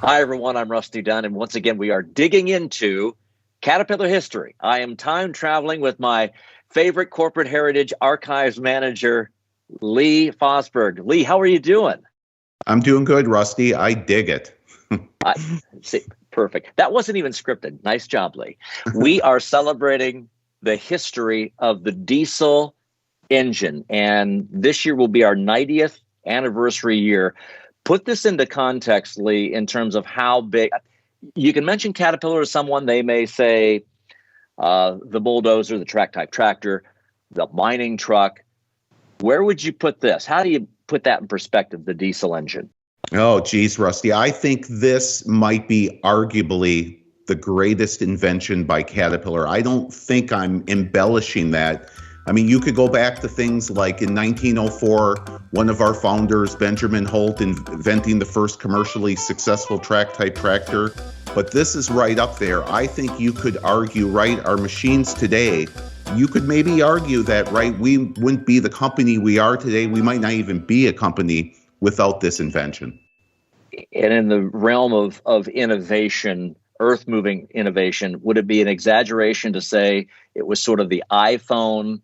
Hi, everyone. I'm Rusty Dunn, and once again, we are digging into Caterpillar history. I am time traveling with my favorite corporate heritage archives manager, Lee Fosberg. Lee, how are you doing? I'm doing good, Rusty. I dig it. I see. Perfect. That wasn't even scripted. Nice job, Lee. We are celebrating the history of the diesel engine, and this year will be our 90th anniversary year. Put this into context, Lee, in terms of how big. You can mention Caterpillar to someone, they may say the bulldozer, the track type tractor, the mining truck. Where would you put this? How do you put that in perspective, the diesel engine? Oh, geez, Rusty. I think this might be arguably the greatest invention by Caterpillar. I don't think I'm embellishing that. I mean, you could go back to things like in 1904, one of our founders, Benjamin Holt, inventing the first commercially successful track-type tractor. But this is right up there. I think you could argue, right, our machines today, you could maybe argue that, right, we wouldn't be the company we are today. We might not even be a company without this invention. And in the realm of innovation, earth-moving innovation, would it be an exaggeration to say it was sort of the iPhone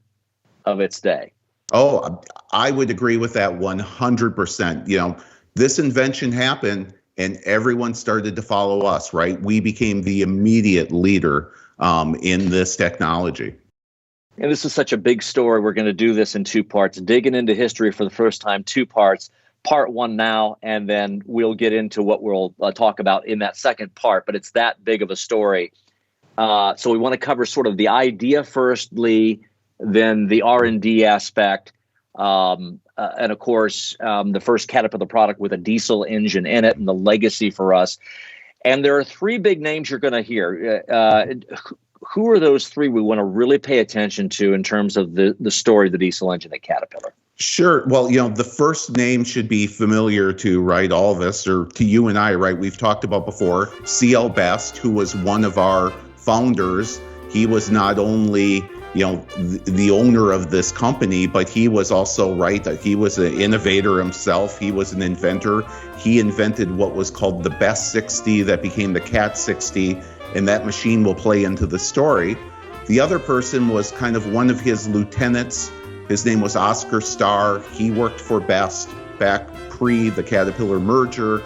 of its day? Oh, I would agree with that 100%. You know, this invention happened and everyone started to follow us, right? We became the immediate leader in this technology. And this is such a big story. We're going to do this in two parts, digging into history for the first time, two parts. Part one now, and then we'll get into what we'll talk about in that second part. But it's that big of a story. So we want to cover sort of the idea first, Lee, then the R&D aspect, and of course, the first Caterpillar product with a diesel engine in it and the legacy for us. And there are three big names you're going to hear. Who are those three we want to really pay attention to in terms of the story of the diesel engine at Caterpillar? Sure. Well, you know, the first name should be familiar to, right, all of us, or to you and I, right? We've talked about before, C.L. Best, who was one of our founders. He was not only, you know, the owner of this company, but he was also, right, he was an innovator himself. He was an inventor. He invented what was called the Best 60 that became the Cat 60, and that machine will play into the story. The other person was kind of one of his lieutenants. His name was Oscar Starr. He worked for Best back pre the Caterpillar merger.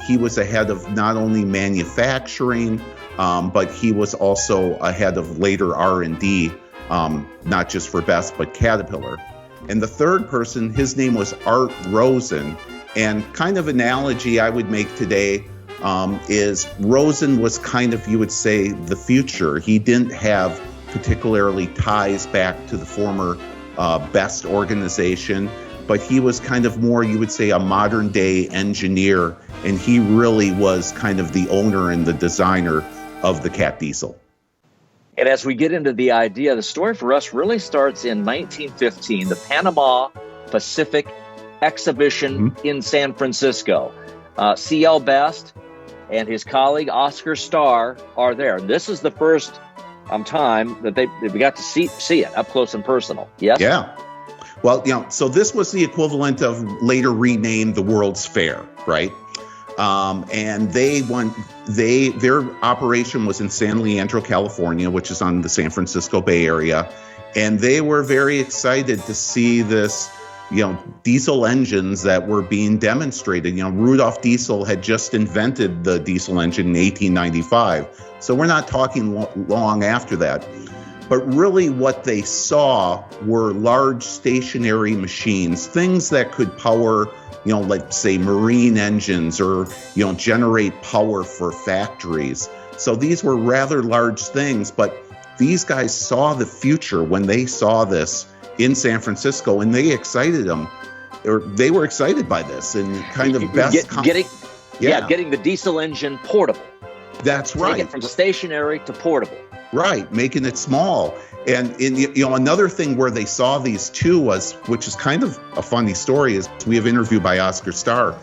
He was a head of not only manufacturing, but he was also a head of later R&D, not just for Best, but Caterpillar. And the third person, his name was Art Rosen. And kind of analogy I would make today is Rosen was kind of, you would say, the future. He didn't have particularly ties back to the former Best organization, but he was kind of more, you would say, a modern day engineer, and he really was kind of the owner and the designer of the Cat diesel. And as we get into the idea, the story for us really starts in 1915, the Panama Pacific Exhibition in San Francisco. C.L. Best and his colleague Oscar Starr are there. This is the first time that we got to see it up close and personal. Yes? Yeah. Well, you know, so this was the equivalent of later renamed the World's Fair, right? And their operation was in San Leandro, California, which is on the San Francisco Bay Area. And they were very excited to see this, you know, diesel engines that were being demonstrated. You know, Rudolf Diesel had just invented the diesel engine in 1895. So we're not talking long after that. But really what they saw were large stationary machines, things that could power, you know, like say marine engines or, you know, generate power for factories. So these were rather large things, but these guys saw the future when they saw this in San Francisco, and they excited them, or they were excited by this, and kind of getting the diesel engine portable. That's right. Take it from stationary to portable. Right, making it small. And another thing where they saw these two was, which is kind of a funny story, is we have an interview by Oscar Starr.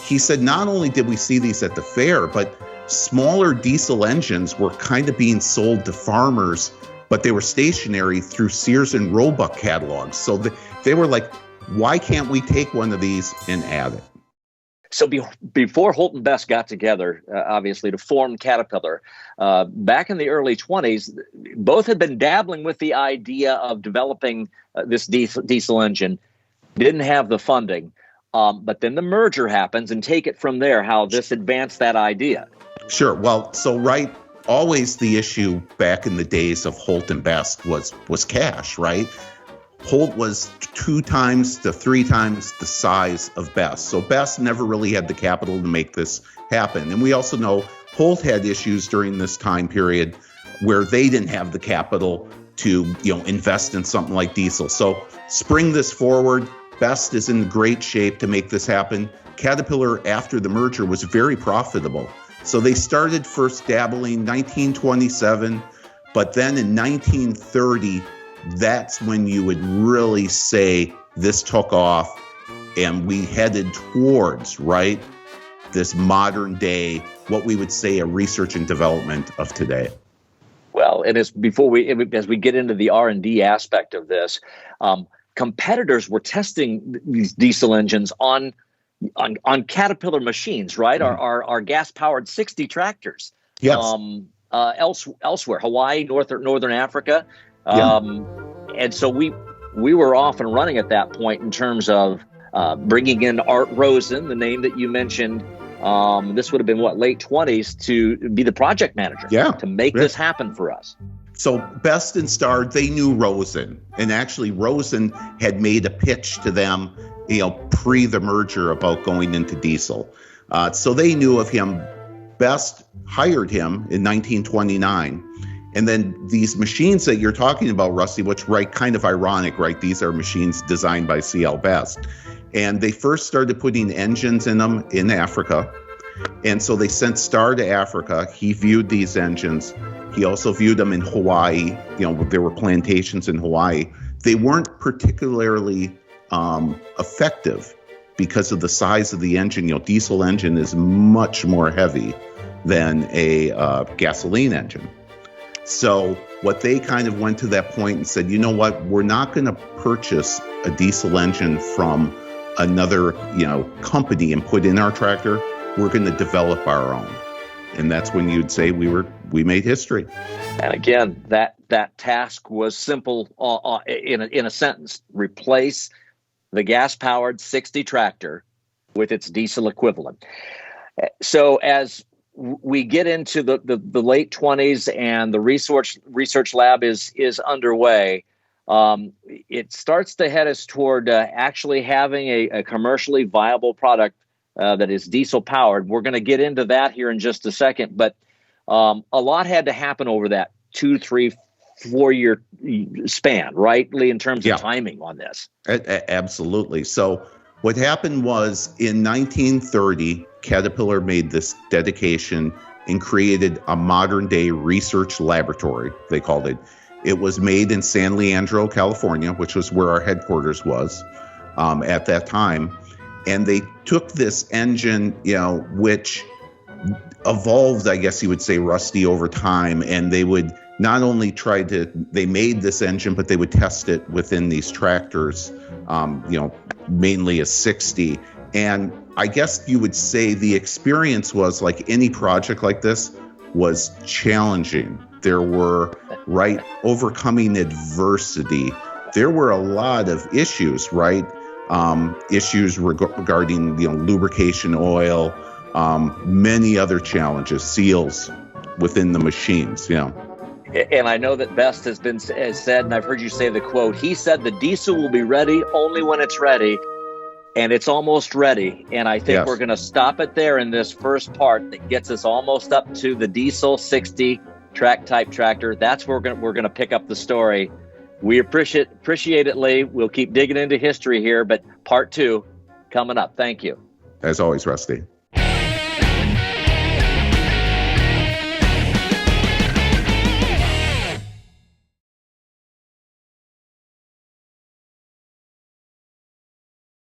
He said not only did we see these at the fair, but smaller diesel engines were kind of being sold to farmers, but they were stationary through Sears and Roebuck catalogs. So they were like, why can't we take one of these and add it? So before Holt and Best got together, obviously, to form Caterpillar, back in the early 20s, both had been dabbling with the idea of developing this diesel engine, didn't have the funding. But then the merger happens, and take it from there, how this advanced that idea. Sure. Well, so always the issue back in the days of Holt and Best was cash, right? Holt was 2 times to 3 times the size of Best. So Best never really had the capital to make this happen. And we also know Holt had issues during this time period where they didn't have the capital to, invest in something like diesel. So spring this forward, Best is in great shape to make this happen. Caterpillar, after the merger, was very profitable. So they started first dabbling 1927, but then in 1930, that's when you would really say this took off and we headed towards, right, this modern day, what we would say a research and development of today. Well, and as we get into the R&D aspect of this, competitors were testing these diesel engines on Caterpillar machines, right? Mm-hmm. Our gas-powered 60 tractors. Yes. Elsewhere, Hawaii, Northern Africa. And so we were off and running at that point in terms of bringing in Art Rosen, the name that you mentioned. This would have been late 20s, to be the project manager to make this happen for us. So Best and Starr, they knew Rosen, and actually Rosen had made a pitch to them, pre the merger about going into diesel. So they knew of him. Best hired him in 1929. And then these machines that you're talking about, Rusty, which, kind of ironic, right? These are machines designed by C.L. Best. And they first started putting engines in them in Africa. And so they sent Starr to Africa. He viewed these engines. He also viewed them in Hawaii. There were plantations in Hawaii. They weren't particularly effective because of the size of the engine. Diesel engine is much more heavy than a gasoline engine. So what they kind of went to that point and said, you know what, we're not going to purchase a diesel engine from another, company and put in our tractor. We're going to develop our own. And that's when you'd say we made history. And again, that task was simple in a sentence: replace the gas-powered 60 tractor with its diesel equivalent. So as we get into the late 20s and the research lab is underway, it starts to head us toward actually having a commercially viable product that is diesel powered. We're going to get into that here in just a second, but a lot had to happen over that 2, 3, 4 year span, right, Lee, in terms of timing on this. Absolutely. So what happened was in 1930, Caterpillar made this dedication and created a modern day research laboratory, they called it. It was made in San Leandro, California, which was where our headquarters was at that time. And they took this engine, which evolved, I guess you would say, Rusty, over time. And they would not only they made this engine, but they would test it within these tractors, mainly a 60. And I guess you would say the experience was, like any project like this, was challenging. There were, overcoming adversity. There were a lot of issues, right? Issues regarding, lubrication oil, many other challenges, seals within the machines, And I know that Best has said, and I've heard you say the quote, he said the diesel will be ready only when it's ready, and it's almost ready. And I think we're going to stop it there in this first part that gets us almost up to the diesel 60 track type tractor. That's where we're going to pick up the story. We appreciate it, Lee. We'll keep digging into history here, but part 2 coming up. Thank you. As always, Rusty.